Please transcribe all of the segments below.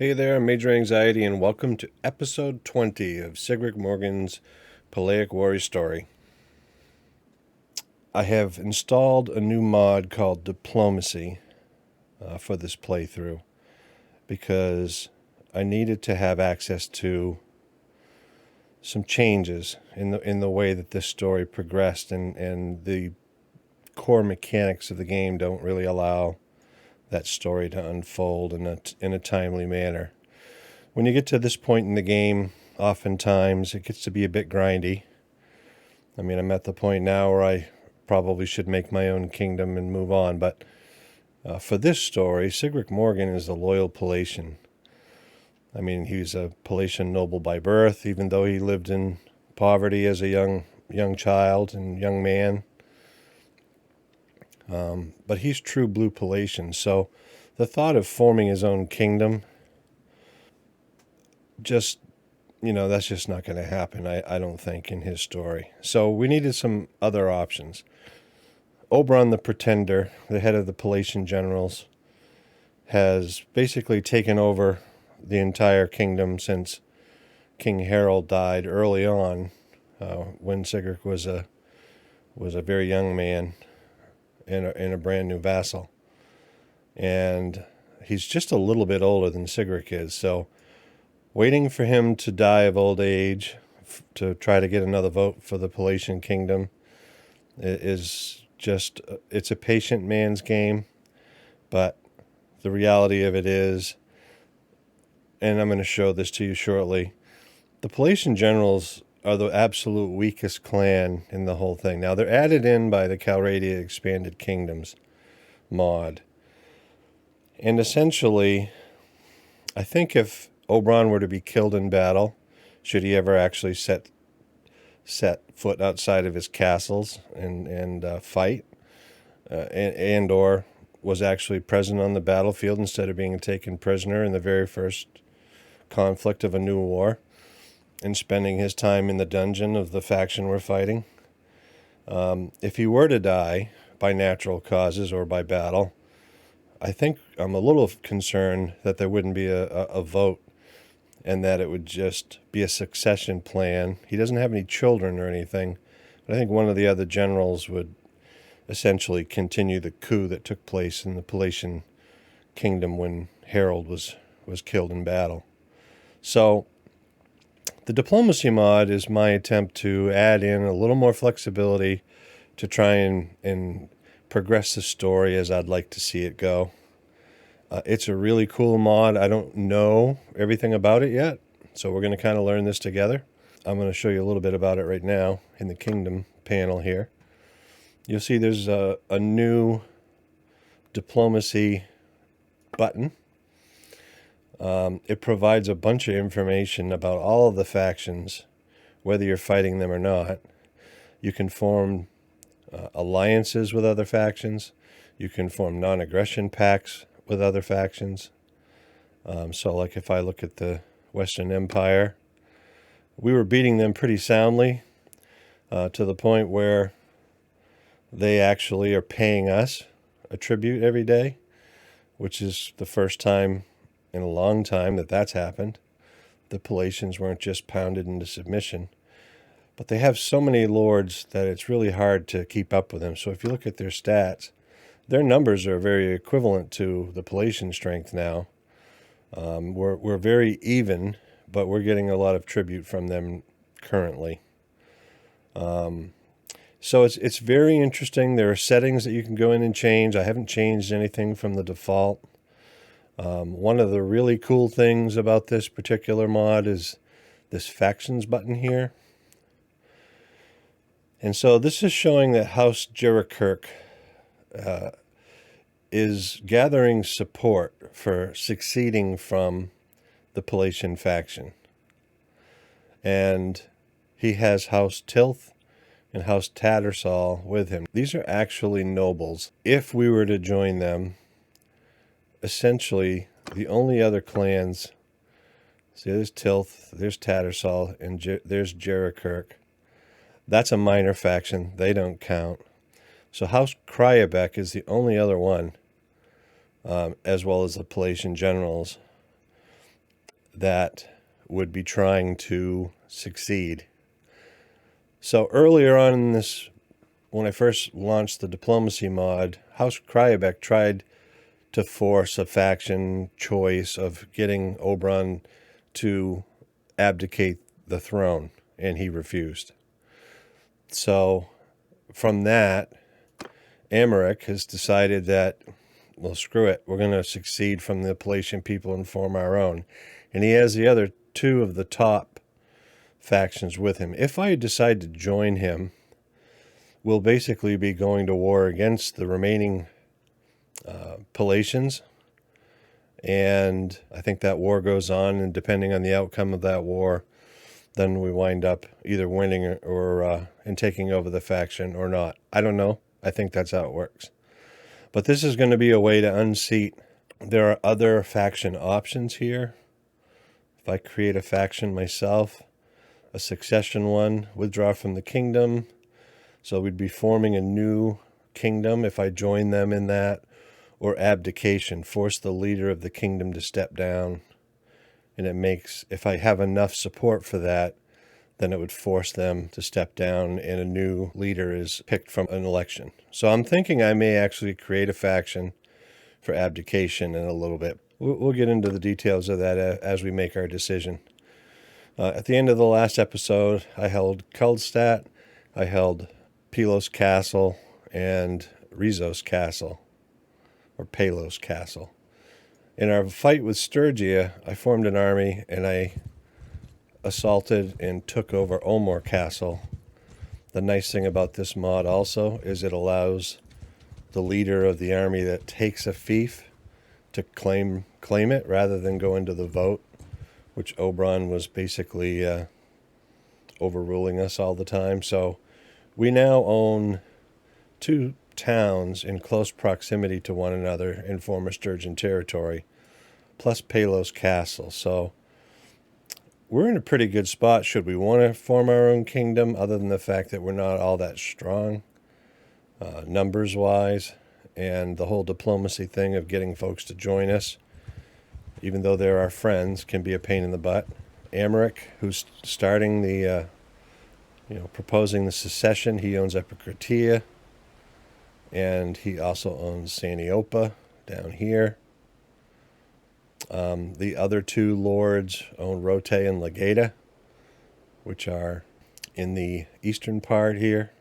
Hey there, Major Anxiety, and welcome to episode 20 of Sigric Morgan's Paleic Warrior Story. I have installed a new mod called Diplomacy for this playthrough because I needed to have access to some changes in the way that this story progressed, and the core mechanics of the game don't really allow that story to unfold in a timely manner. When you get to this point in the game, oftentimes it gets to be a bit grindy. I mean, I'm at the point now where I probably should make my own kingdom and move on, but for this story, Sigric Morgan is a loyal Paulician. I mean, he's a Paulician noble by birth, even though he lived in poverty as a young child and young man. But he's true blue Paulician, so the thought of forming his own kingdom, that's just not going to happen, I don't think, in his story. So we needed some other options. Obron the Pretender, the head of the Paulician generals, has basically taken over the entire kingdom since King Harold died early on, when Sigric was a very young man and a brand new vassal. And he's just a little bit older than Sigric is, so waiting for him to die of old age to try to get another vote for the Paulician kingdom is just, it's a patient man's game. But the reality of it is, and I'm going to show this to you shortly, the Paulician generals are the absolute weakest clan in the whole thing. Now, they're added in by the Calradia Expanded Kingdoms mod. And essentially, I think if Obron were to be killed in battle, should he ever actually set foot outside of his castles and fight, and or was actually present on the battlefield instead of being taken prisoner in the very first conflict of a new war, and spending his time in the dungeon of the faction we're fighting. If he were to die by natural causes or by battle, I think I'm a little concerned that there wouldn't be a vote, and that it would just be a succession plan. He doesn't have any children or anything, but I think one of the other generals would essentially continue the coup that took place in the Paulician kingdom when Harold was killed in battle. So the Diplomacy mod is my attempt to add in a little more flexibility to try and progress the story as I'd like to see it go. It's a really cool mod. I don't know everything about it yet, so we're going to kind of learn this together. I'm going to show you a little bit about it right now in the Kingdom panel here. You'll see there's a new Diplomacy button. It provides a bunch of information about all of the factions, whether you're fighting them or not. You can form alliances with other factions. You can form non-aggression pacts with other factions. So like if I look at the Western Empire, we were beating them pretty soundly, to the point where they actually are paying us a tribute every day, which is the first time in a long time that that's happened. The Paulicians weren't just pounded into submission, but they have so many lords that it's really hard to keep up with them. So if you look at their stats, their numbers are very equivalent to the Paulician strength now. We're very even, but we're getting a lot of tribute from them currently. So it's very interesting. There are settings that you can go in and change. I haven't changed anything from the default. One of the really cool things about this particular mod is this factions button here. And so this is showing that House Jerichurch is gathering support for succeeding from the Paulician faction. And he has House Tilth and House Tattersall with him. These are actually nobles. If we were to join them, essentially the only other clans, see, there's Tilth, there's Tattersall, and there's Jerichurch. That's a minor faction. They don't count. So House Kryabeck is the only other one, as well as the Paulician generals, that would be trying to succeed. So earlier on in this, when I first launched the diplomacy mod, House Crybeck tried to force a faction choice of getting Obron to abdicate the throne, and he refused. So from that, Emmerich has decided that, well, screw it, we're going to succeed from the Paleic people and form our own. And he has the other two of the top factions with him. If I decide to join him, we'll basically be going to war against the remaining Paulicians. And I think that war goes on, and depending on the outcome of that war, then we wind up either winning or and taking over the faction or not. I don't know. I think that's how it works. But this is going to be a way to unseat. There are other faction options here. If I create a faction myself, a succession one, withdraw from the kingdom. So we'd be forming a new kingdom if I join them in that. Or abdication, force the leader of the kingdom to step down. And it makes, if I have enough support for that, then it would force them to step down and a new leader is picked from an election. So I'm thinking I may actually create a faction for abdication in a little bit. We'll get into the details of that as we make our decision. At the end of the last episode, I held Kuldstadt, I held Pylos Castle, and Rizos Castle, or Palos Castle. In our fight with Sturgia, I formed an army and I assaulted and took over Omor Castle. The nice thing about this mod also is it allows the leader of the army that takes a fief to claim it rather than go into the vote, which Obron was basically overruling us all the time. So we now own 2 towns in close proximity to one another in former Sturgeon territory, plus Palos Castle. So we're in a pretty good spot should we want to form our own kingdom, other than the fact that we're not all that strong numbers-wise, and the whole diplomacy thing of getting folks to join us, even though they're our friends, can be a pain in the butt. Emmerich, who's starting the, proposing the secession, he owns Epicratia, and he also owns Saniopa down here. The other 2 lords own Rote and Legata, which are in the eastern part here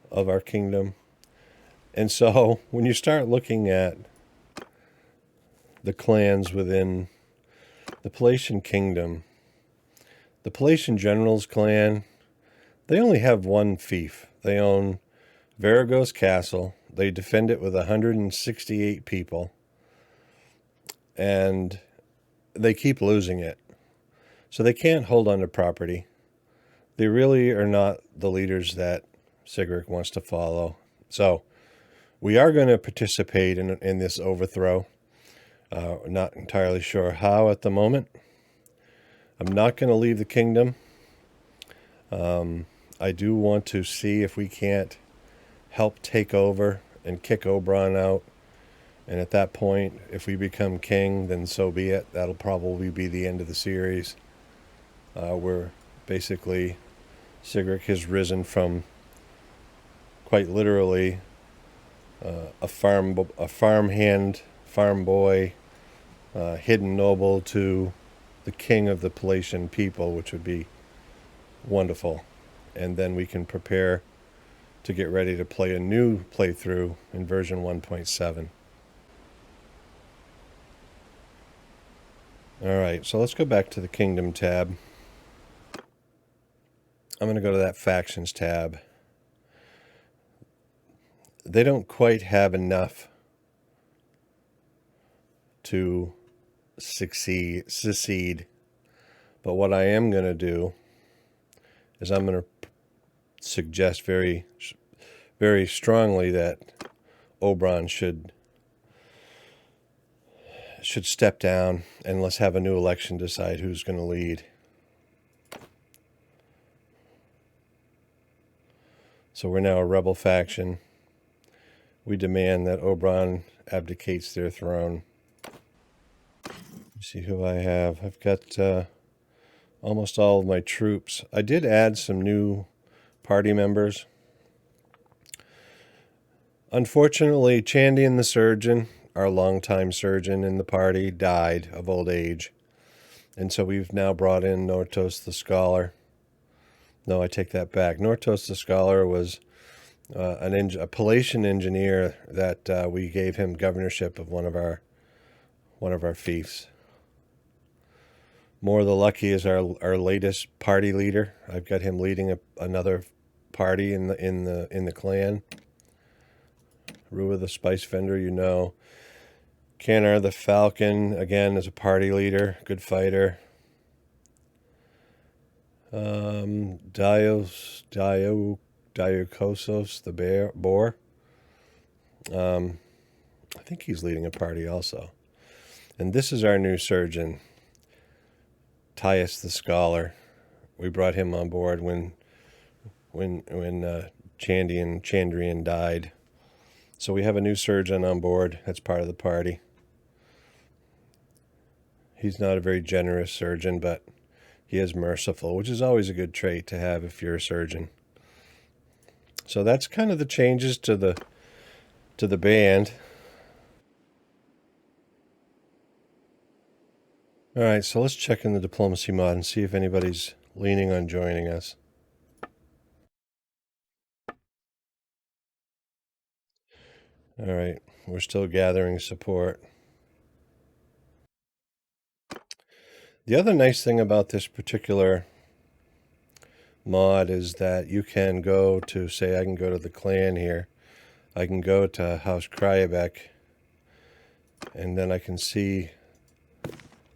of our kingdom. And so when you start looking at the clans within the Paleic kingdom, the Paleic generals clan, they only have one fief. They own Varagos Castle. They defend it with 168 people. And they keep losing it. So they can't hold on to property. They really are not the leaders that Sigric wants to follow. So we are going to participate in this overthrow. Not entirely sure how at the moment. I'm not going to leave the kingdom. I do want to see if we can't help take over and kick Obron out. And at that point, if we become king, then so be it. That'll probably be the end of the series. We're basically, Sigric has risen from, quite literally, a farmhand, farm boy, hidden noble to the king of the Paleic people, which would be wonderful. And then we can prepare to get ready to play a new playthrough in version 1.7. Alright, so let's go back to the Kingdom tab. I'm going to go to that Factions tab. They don't quite have enough to secede. But what I am going to do is I'm going to suggest very, very strongly that Obron should step down, and let's have a new election decide who's going to lead. So we're now a rebel faction. We demand that Obron abdicates their throne. See who I have. I've got almost all of my troops. I did add some new party members. Unfortunately, Chandian the surgeon, our longtime surgeon in the party, died of old age. And so we've now brought in Nortos the Scholar. No, I take that back. Nortos the Scholar was a Paleic engineer that we gave him governorship of one of our fiefs. More the Lucky is our latest party leader. I've got him leading another party in the clan. Rua the Spice Vendor, you know. Canar the Falcon, again, is a party leader, good fighter. Diokosos the Boar. I think he's leading a party also. And this is our new surgeon, Tyus the Scholar. We brought him on board when Chandrian died. So we have a new surgeon on board that's part of the party. He's not a very generous surgeon, but he is merciful, which is always a good trait to have if you're a surgeon. So that's kind of the changes to the band. All right, so let's check in the diplomacy mod and see if anybody's leaning on joining us. All right, we're still gathering support. The other nice thing about this particular mod is that you can go to, say, I can go to the clan here. I can go to House Cryabek, and then I can see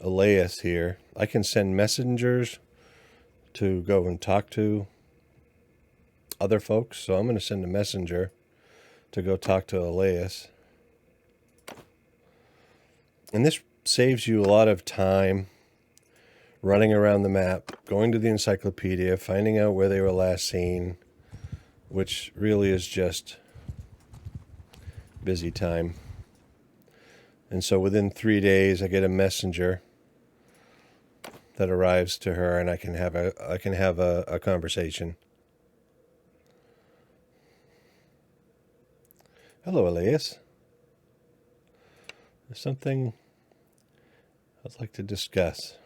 Elias here. I can send messengers to go and talk to other folks. So I'm going to send a messenger to go talk to Elias. And this saves you a lot of time running around the map, going to the encyclopedia, finding out where they were last seen, which really is just busy time. And so within 3 days, I get a messenger that arrives to her, and I can have a conversation. Hello, Elias. There's something I'd like to discuss.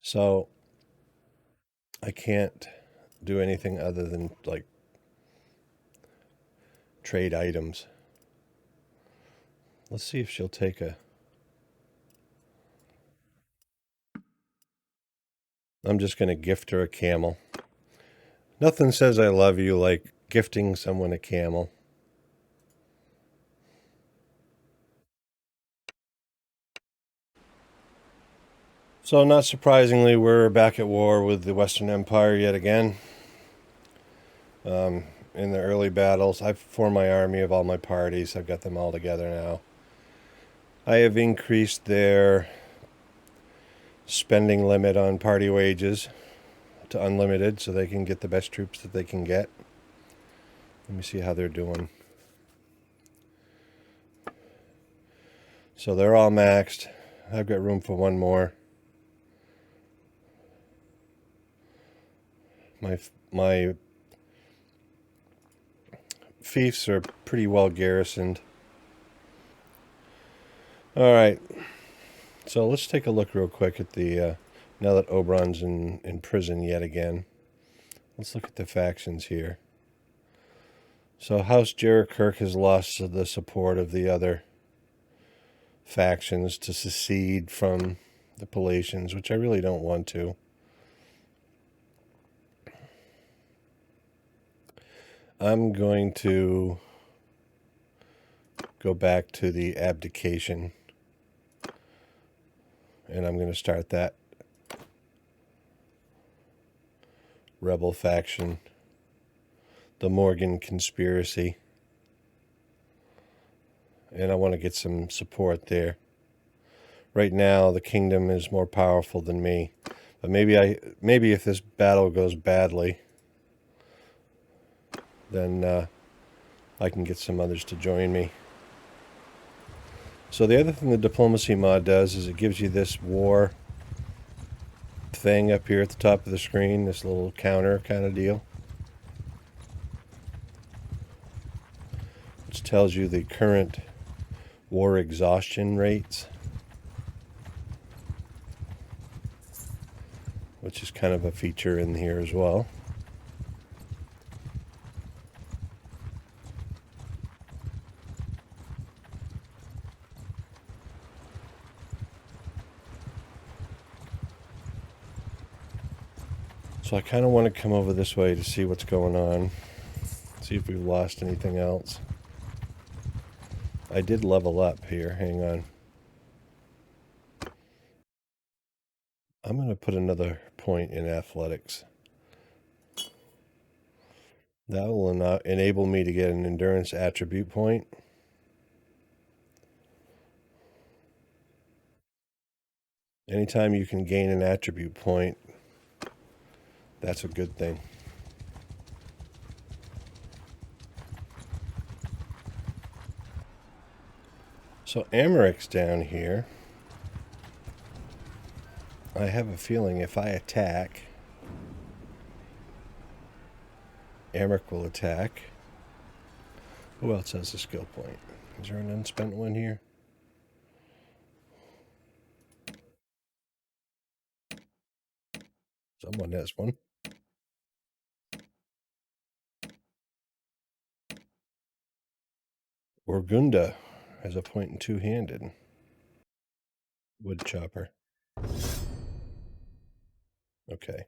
So I can't do anything other than like trade items. Let's see if she'll take a... I'm just going to gift her a camel. Nothing says I love you like gifting someone a camel. So not surprisingly, we're back at war with the Western Empire yet again. In the early battles, I've formed my army of all my parties. I've got them all together now. I have increased their spending limit on party wages to unlimited so they can get the best troops that they can get. Let me see how they're doing. So they're all maxed. I've got room for one more. My fiefs are pretty well garrisoned. All right. So let's take a look real quick at the, now that Obron's in prison yet again. Let's look at the factions here. So House Jerichurk has lost the support of the other factions to secede from the Palatines, which I really don't want to. I'm going to go back to the abdication, and I'm going to start that rebel faction, the Morgan conspiracy, and I want to get some support there. Right now, the kingdom is more powerful than me, but maybe if this battle goes badly, then I can get some others to join me. So the other thing the diplomacy mod does is it gives you this war thing up here at the top of the screen, this little counter kind of deal, which tells you the current war exhaustion rates, which is kind of a feature in here as well. So I kind of want to come over this way to see what's going on, see if we've lost anything else. I did level up here, hang on. I'm going to put another point in athletics. That will enable me to get an endurance attribute point. Anytime you can gain an attribute point, that's a good thing. So Amaric's down here. I have a feeling if I attack, Amaric will attack. Who else has a skill point? Is there an unspent one here? Someone has one. Orgunda has a point in two-handed. Wood chopper. Okay.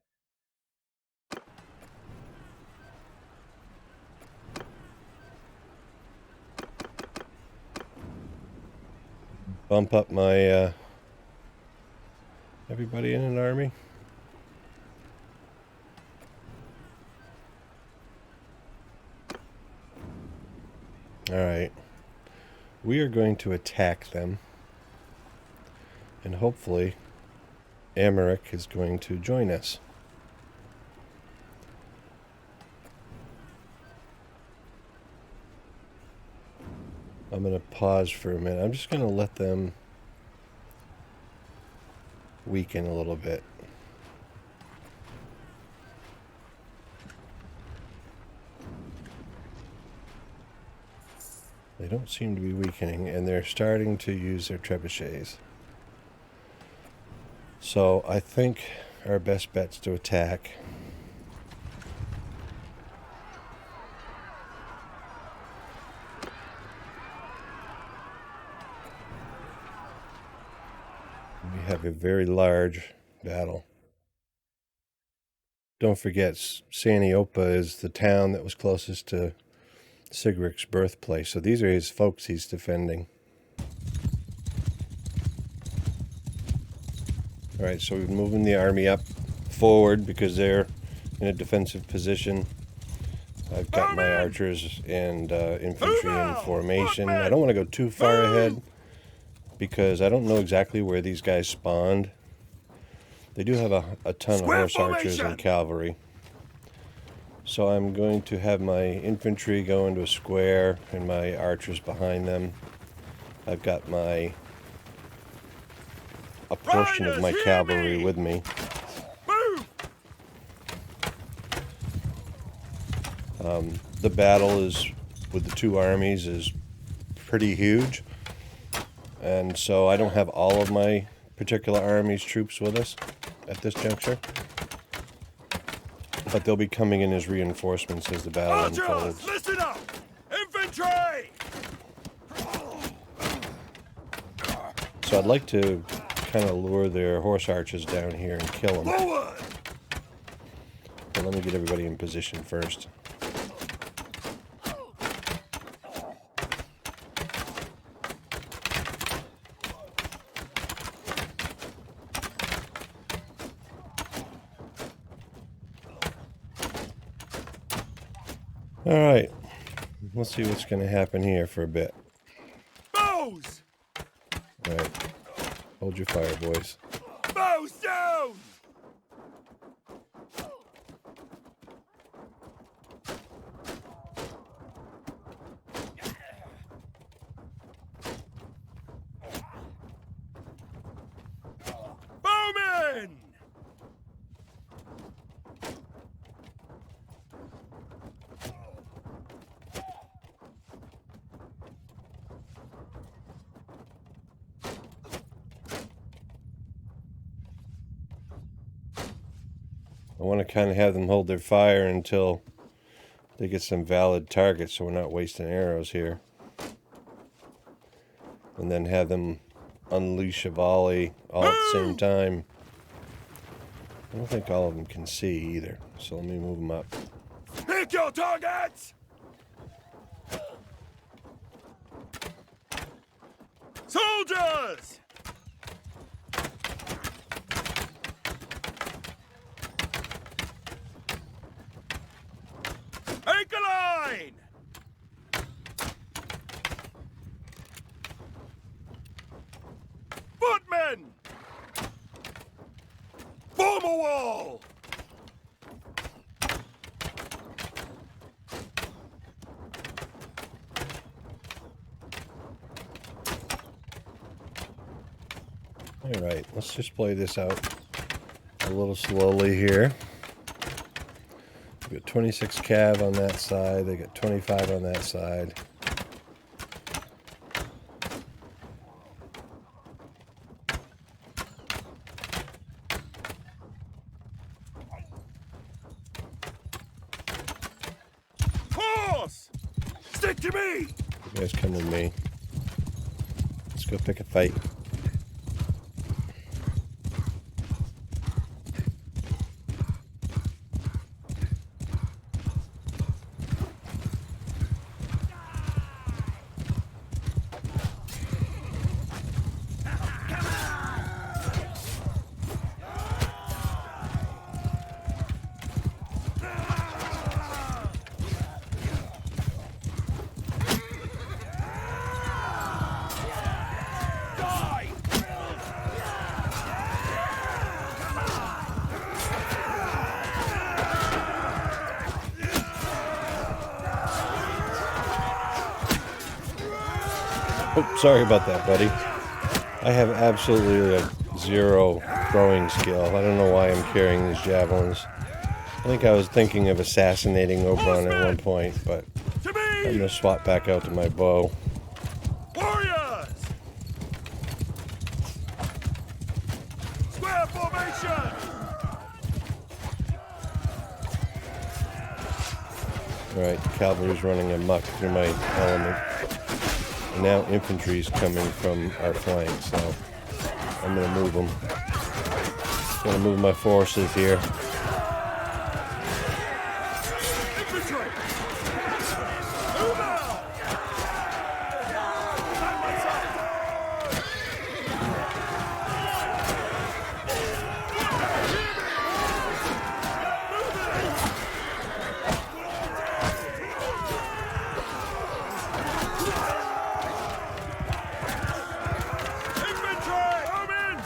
Bump up my everybody in an army. All right. We are going to attack them. And hopefully Amaric is going to join us. I'm going to pause for a minute. I'm just going to let them weaken a little bit. They don't seem to be weakening, and they're starting to use their trebuchets. So I think our best bet's to attack. We have a very large battle. Don't forget, Saniopa is the town that was closest to Sigric's birthplace. So these are his folks he's defending. All right, so we're moving the army up forward because they're in a defensive position. I've got my archers and infantry in formation. I don't want to go too far ahead because I don't know exactly where these guys spawned. They do have a ton of horse archers and cavalry. So I'm going to have my infantry go into a square and my archers behind them. I've got a portion of my cavalry with me. The battle is with the two armies is pretty huge, and so I don't have all of my particular army's troops with us at this juncture, but they'll be coming in as reinforcements as the battle unfolds. Listen up! Infantry! So I'd like to kind of lure their horse archers down here and kill them. Forward! But let me get everybody in position first. All right, let's see what's going to happen here for a bit. Bows! All right, hold your fire, boys. Bows down! I want to kind of have them hold their fire until they get some valid targets so we're not wasting arrows here. And then have them unleash a volley all at the same time. I don't think all of them can see either, so let me move them up. Pick your targets! Soldiers! Take a line! Footmen! Form a wall! Alright, let's just play this out a little slowly here. We got 26 cav on that side, they got 25 on that side. Horse! Stick to me! You guys come with me. Let's go pick a fight. Oh, sorry about that, buddy. I have absolutely zero throwing skill. I don't know why I'm carrying these javelins. I think I was thinking of assassinating Obron at one point, but To me! I'm going to swap back out to my bow. Warriors! Square formation! Alright, cavalry's running amok through my element. And now infantry's coming from our flank, so I'm going to move them. Going to move my forces here. Infantry! Move out! Side by side! Infantry! Move in!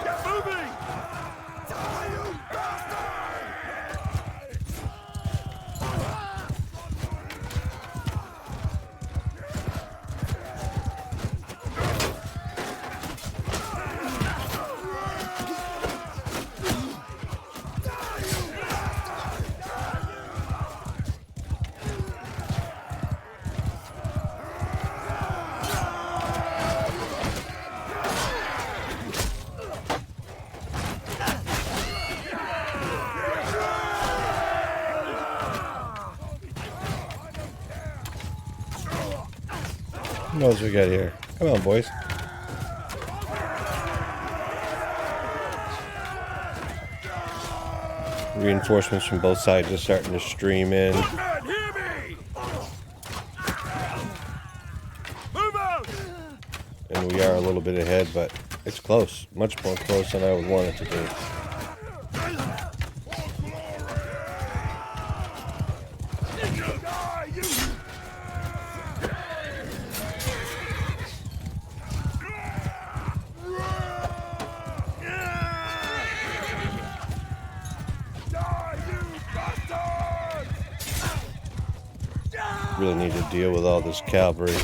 Get moving! Die, you bastard! Who knows what we got here? Come on, boys. Reinforcements from both sides are starting to stream in. Man, hear me! Move out! And we are a little bit ahead, but it's close. Much more close than I would want it to be. Die, you! Die, you bastard! Really need to deal with all this cavalry.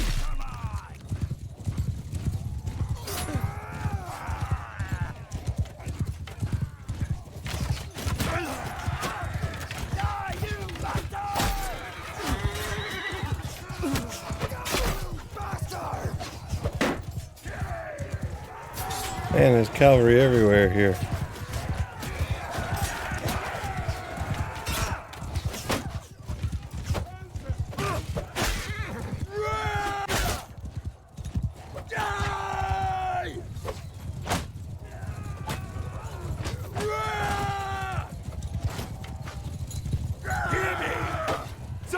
Die, you bastard! Man, there's cavalry everywhere here.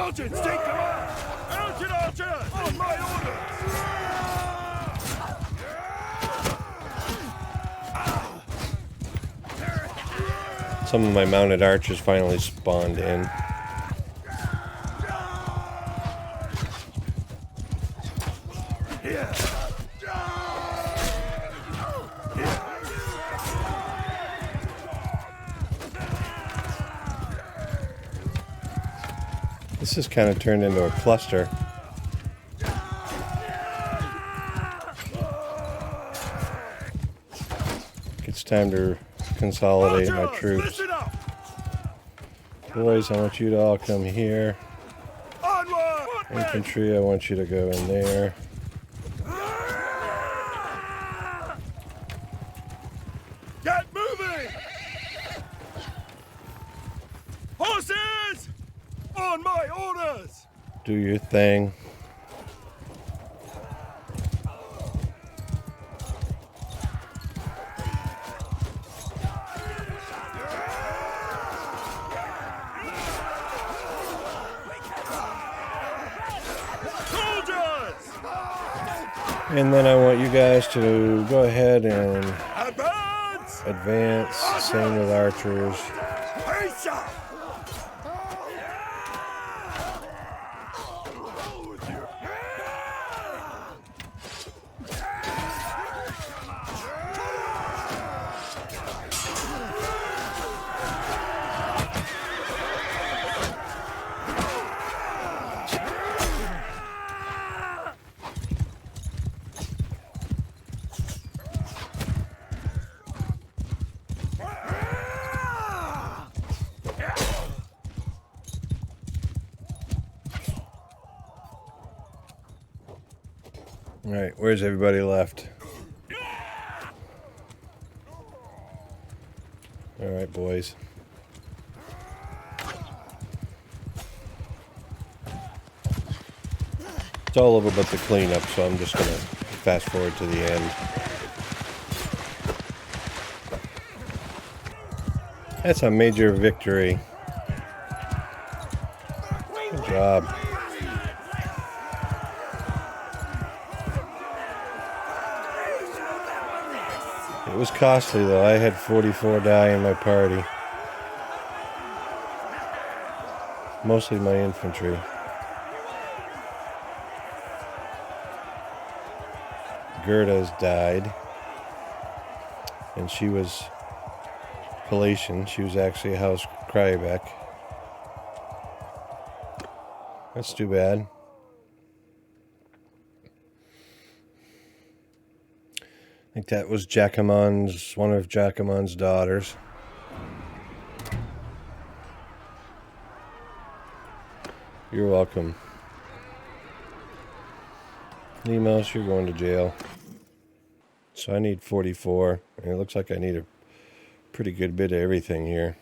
Sergeant, take command! Mounted archers! On my orders! Some of my mounted archers finally spawned in. This has kind of turned into a cluster. It's time to consolidate my troops. Listen up! Boys, I want you to all come here. Onward! Infantry, I want you to go in there. Get moving! Horses! On my orders! Do your thing. And then I want you guys to go ahead and advance. Same with archers. All right, where's everybody left? All right, boys. It's all over but the cleanup, so I'm just gonna fast forward to the end. That's a major victory. Good job. It was costly though. I had 44 die in my party. Mostly my infantry. Gerda's died. And she was Paleic. She was actually a House Paleic. That's too bad. I think that was Jacamon's, one of Jacamon's daughters. You're welcome. Lemos, you're going to jail. So I need 44. And it looks like I need a pretty good bit of everything here.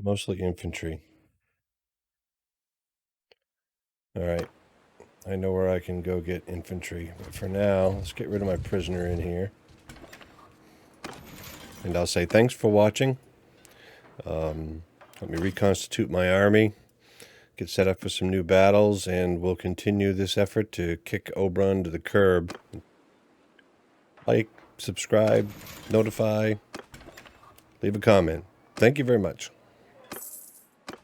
Mostly infantry. Alright. I know where I can go get infantry. But for now, let's get rid of my prisoner in here. And I'll say thanks for watching. Let me reconstitute my army. Get set up for some new battles. And we'll continue this effort to kick Obron to the curb. Like, subscribe, notify, leave a comment. Thank you very much.